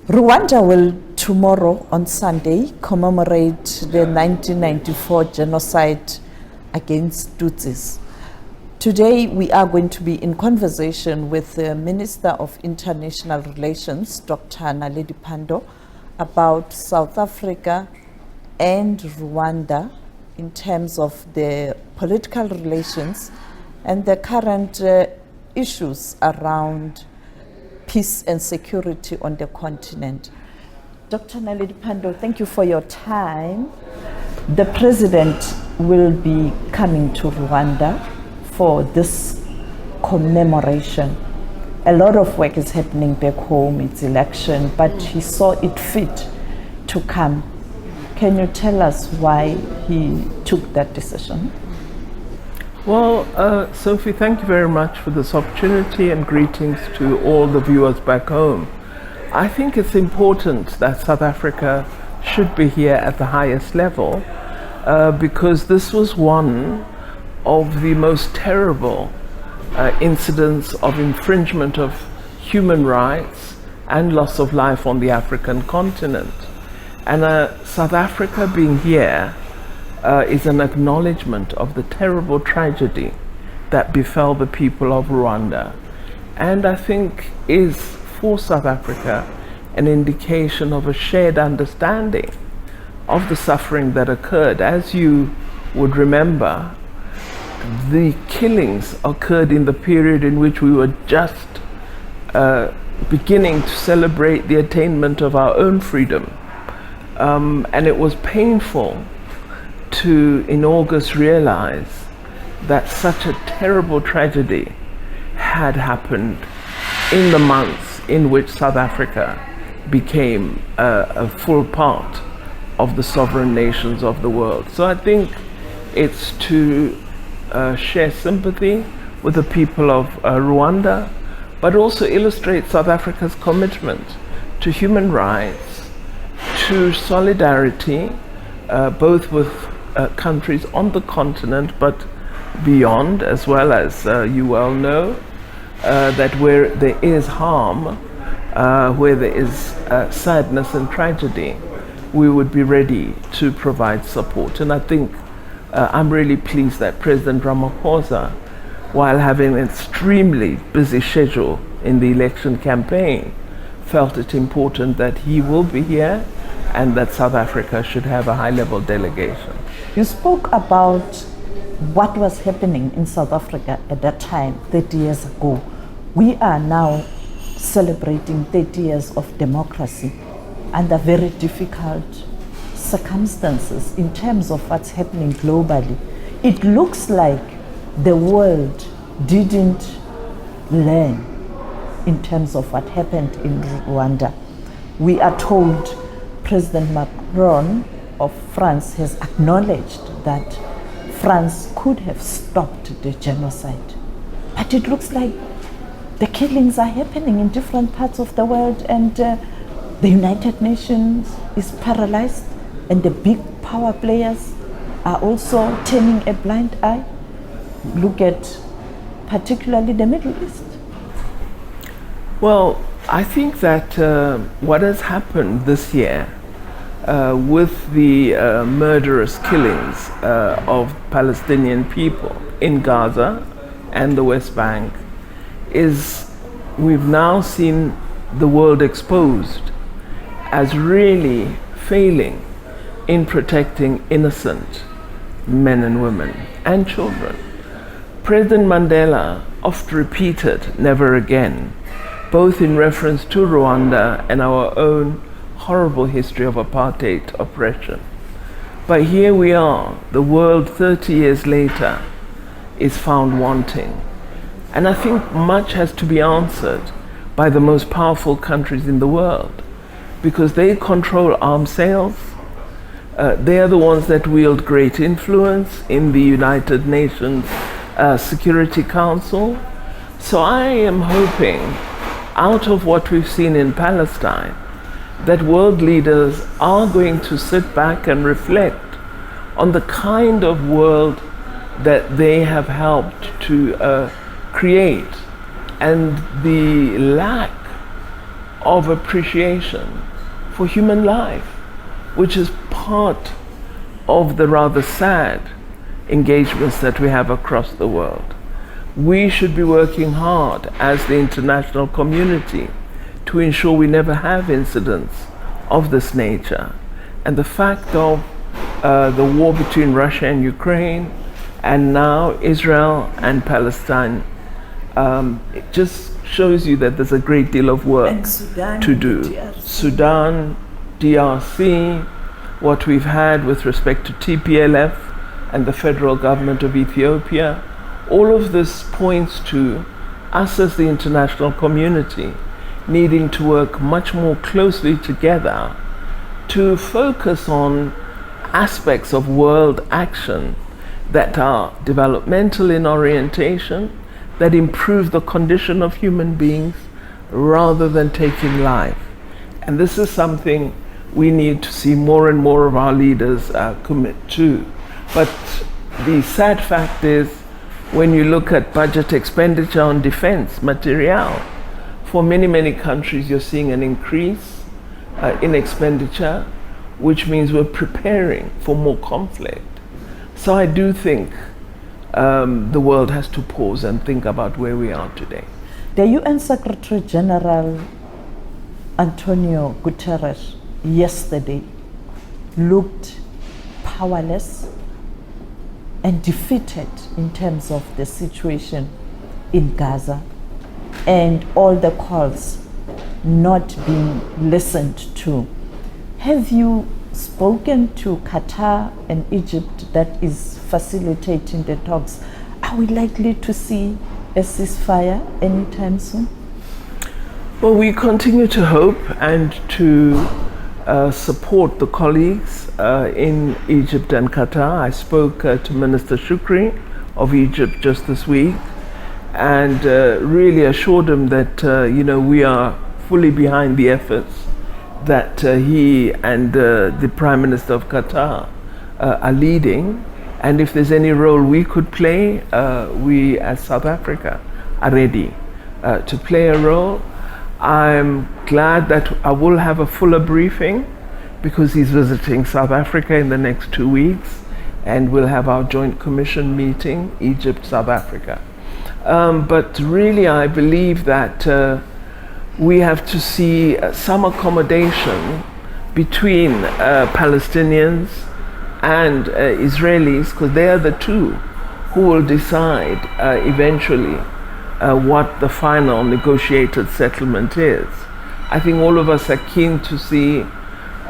Rwanda will tomorrow on Sunday commemorate the 1994 genocide against Tutsis. Today we are going to be in conversation with the Minister of International Relations, Dr. Naledi Pandor, about South Africa and Rwanda in terms of the political relations and the current issues around peace and security on the continent. Dr. Naledi Pandor, thank you for your time. The President will be coming to Rwanda for this commemoration. A lot of work is happening back home, it's election, but he saw it fit to come. Can you tell us why he took that decision? Well, Sophie, thank you very much for this opportunity and greetings to all the viewers back home. I think it's important that South Africa should be here at the highest level because this was one of the most terrible incidents of infringement of human rights and loss of life on the African continent. And South Africa being here is an acknowledgement of the terrible tragedy that befell the people of Rwanda, and I think is for South Africa an indication of a shared understanding of the suffering that occurred. As you would remember, the killings occurred in the period in which we were just beginning to celebrate the attainment of our own freedom, and it was painful to, in August, realize that such a terrible tragedy had happened in the months in which South Africa became a full part of the sovereign nations of the world. So I think it's to share sympathy with the people of Rwanda, but also illustrate South Africa's commitment to human rights, to solidarity, both with countries on the continent but beyond, as well as you well know, that where there is harm, where there is sadness and tragedy, we would be ready to provide support. And I think I'm really pleased that President Ramaphosa, while having an extremely busy schedule in the election campaign, felt it important that he will be here and that South Africa should have a high-level delegation. You spoke about what was happening in South Africa at that time, 30 years ago. We are now celebrating 30 years of democracy under very difficult circumstances in terms of what's happening globally. It looks like the world didn't learn in terms of what happened in Rwanda. We are told President Macron of France has acknowledged that France could have stopped the genocide. But it looks like the killings are happening in different parts of the world, and the United Nations is paralyzed, and the big power players are also turning a blind eye. Look at particularly the Middle East. Well, I think that what has happened this year with the murderous killings of Palestinian people in Gaza and the West Bank is we've now seen the world exposed as really failing in protecting innocent men and women and children. President Mandela oft repeated "never again," both in reference to Rwanda and our own horrible history of apartheid oppression. But here we are, the world 30 years later is found wanting. And I think much has to be answered by the most powerful countries in the world because they control arms sales. They are the ones that wield great influence in the United Nations Security Council. So I am hoping, out of what we've seen in Palestine, that world leaders are going to sit back and reflect on the kind of world that they have helped to create and the lack of appreciation for human life, which is part of the rather sad engagements that we have across the world. We should be working hard as the international community to ensure we never have incidents of this nature. And the fact of the war between Russia and Ukraine, and now Israel and Palestine, it just shows you that there's a great deal of work to do. Sudan, DRC, what we've had with respect to TPLF and the federal government of Ethiopia, all of this points to us as the international community needing to work much more closely together to focus on aspects of world action that are developmental in orientation, that improve the condition of human beings rather than taking life. And this is something we need to see more and more of our leaders commit to. But the sad fact is, when you look at budget expenditure on defense material, for many, many countries you're seeing an increase in expenditure, which means we're preparing for more conflict. So I do think the world has to pause and think about where we are today. The UN Secretary General Antonio Guterres yesterday looked powerless and defeated in terms of the situation in Gaza and all the calls not being listened to. Have you spoken to Qatar and Egypt that is facilitating the talks? Are we likely to see a ceasefire anytime soon? Well, we continue to hope and to support the colleagues in Egypt and Qatar. I spoke to Minister Shukri of Egypt just this week and really assured him that we are fully behind the efforts that he and the Prime Minister of Qatar are leading. And if there's any role we could play, we as South Africa are ready to play a role. I'm glad that I will have a fuller briefing because he's visiting South Africa in the next 2 weeks, and we'll have our joint commission meeting, Egypt, South Africa. But really I believe that we have to see some accommodation between Palestinians and Israelis, because they are the two who will decide eventually what the final negotiated settlement is. I think all of us are keen to see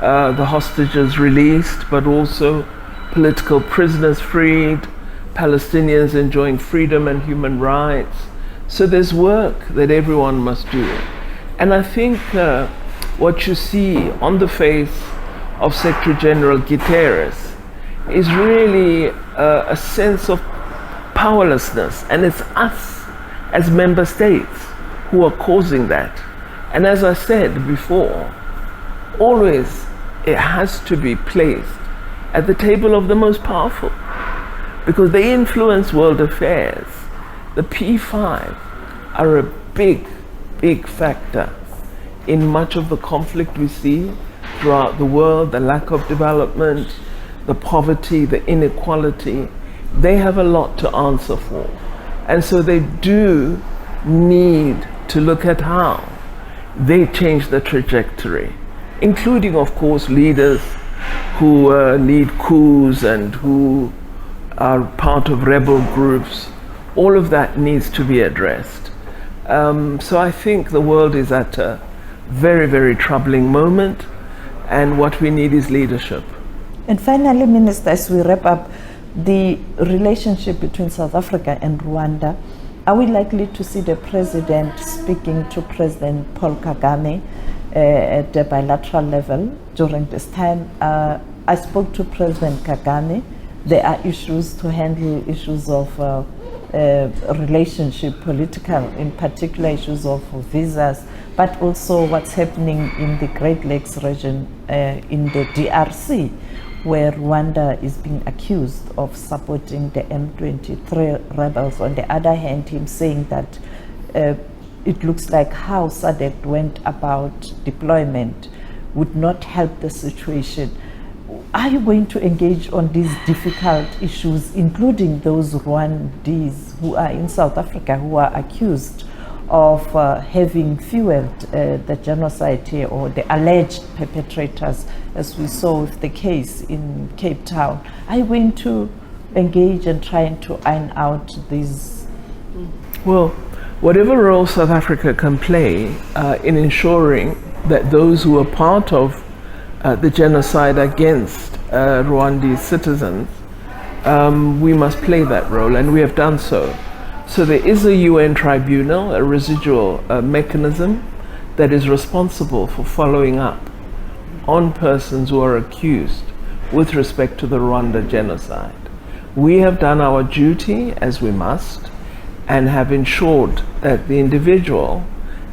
the hostages released, but also political prisoners freed, Palestinians enjoying freedom and human rights. So there's work that everyone must do. And I think what you see on the face of Secretary General Guterres is really a sense of powerlessness, and it's us as member states who are causing that. And as I said before, always it has to be placed at the table of the most powerful, because they influence world affairs. The P5 are a big, big factor in much of the conflict we see throughout the world, the lack of development, the poverty, the inequality. They have a lot to answer for. And so they do need to look at how they change the trajectory, including, of course, leaders who lead coups and who are part of rebel groups. All of that needs to be addressed. So I think the world is at a very, very troubling moment, and what we need is leadership. And finally, Minister, as we wrap up, the relationship between South Africa and Rwanda, are we likely to see the President speaking to President Paul Kagame at the bilateral level during this time? I spoke to President Kagame. There are issues to handle, issues of relationship, political, in particular issues of visas, but also what's happening in the Great Lakes region in the DRC, where Rwanda is being accused of supporting the M23 rebels. On the other hand, him saying that it looks like how SADC went about deployment would not help the situation. Are you going to engage on these difficult issues, including those Rwandese who are in South Africa, who are accused of having fueled the genocide here, or the alleged perpetrators, as we saw with the case in Cape Town? Are you going to engage and trying to iron out these? Well, whatever role South Africa can play in ensuring that those who are part of the genocide against Rwandese citizens, we must play that role, and we have done so. So there is a UN tribunal, a residual mechanism that is responsible for following up on persons who are accused with respect to the Rwanda genocide. We have done our duty, as we must, and have ensured that the individual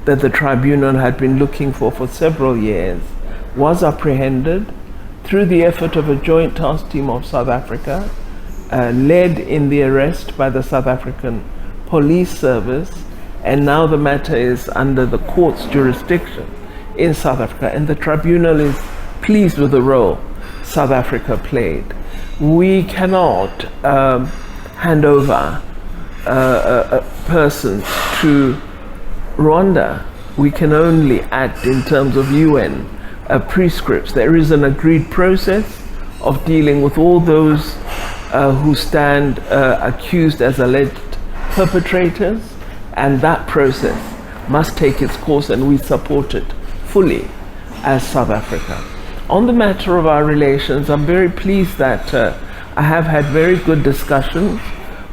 that the tribunal had been looking for several years was apprehended through the effort of a joint task team of South Africa, led in the arrest by the South African Police Service, and now the matter is under the court's jurisdiction in South Africa, and the tribunal is pleased with the role South Africa played. We cannot hand over persons to Rwanda. We can only act in terms of UN prescripts. There is an agreed process of dealing with all those who stand accused as alleged perpetrators, and that process must take its course, and we support it fully as South Africa. On the matter of our relations, I'm very pleased that I have had very good discussions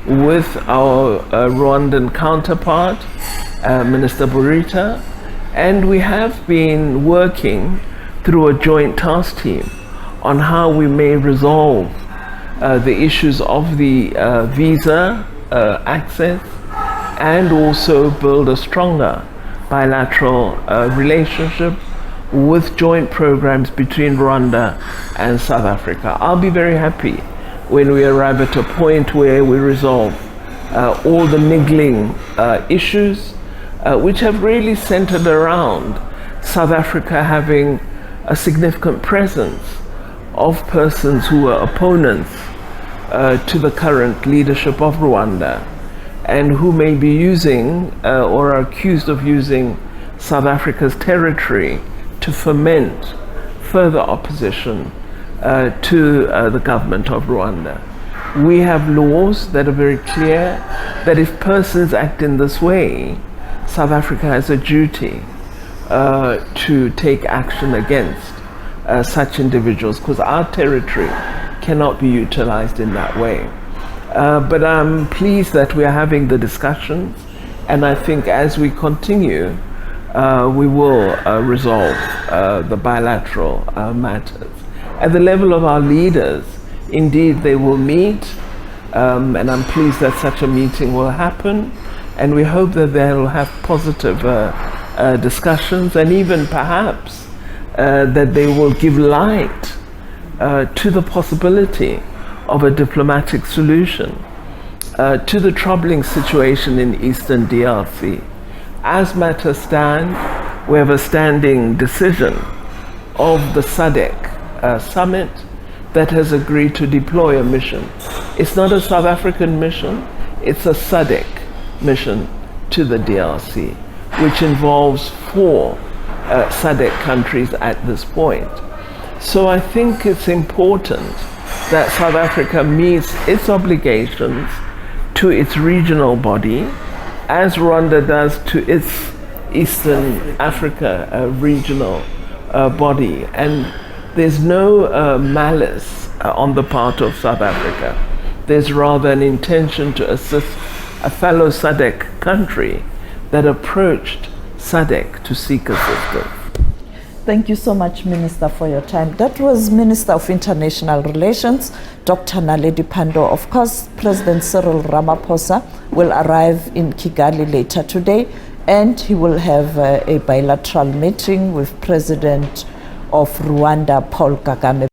with our Rwandan counterpart, Minister Burita, and we have been working through a joint task team on how we may resolve the issues of the visa access, and also build a stronger bilateral relationship with joint programs between Rwanda and South Africa. I'll be very happy when we arrive at a point where we resolve all the niggling issues, which have really centered around South Africa having a significant presence of persons who are opponents to the current leadership of Rwanda, and who may be using or are accused of using South Africa's territory to foment further opposition to the government of Rwanda. We have laws that are very clear that if persons act in this way, South Africa has a duty to take action against such individuals, because our territory cannot be utilized in that way. But I'm pleased that we are having the discussions, and I think as we continue, we will resolve the bilateral matters. At the level of our leaders, indeed they will meet, and I'm pleased that such a meeting will happen, and we hope that they'll have positive discussions, and even perhaps that they will give light to the possibility of a diplomatic solution to the troubling situation in Eastern DRC. As matters stand, we have a standing decision of the SADC summit that has agreed to deploy a mission. It's not a South African mission, it's a SADC mission to the DRC, which involves 4 SADC countries at this point. So I think it's important that South Africa meets its obligations to its regional body, as Rwanda does to its Eastern Africa regional body. And there's no malice on the part of South Africa. There's rather an intention to assist a fellow SADC country that approached SADC to seek assistance. Thank you so much, Minister, for your time. That was Minister of International Relations, Dr. Naledi Pandor. Of course, President Cyril Ramaphosa will arrive in Kigali later today, and he will have a bilateral meeting with President of Rwanda, Paul Kagame.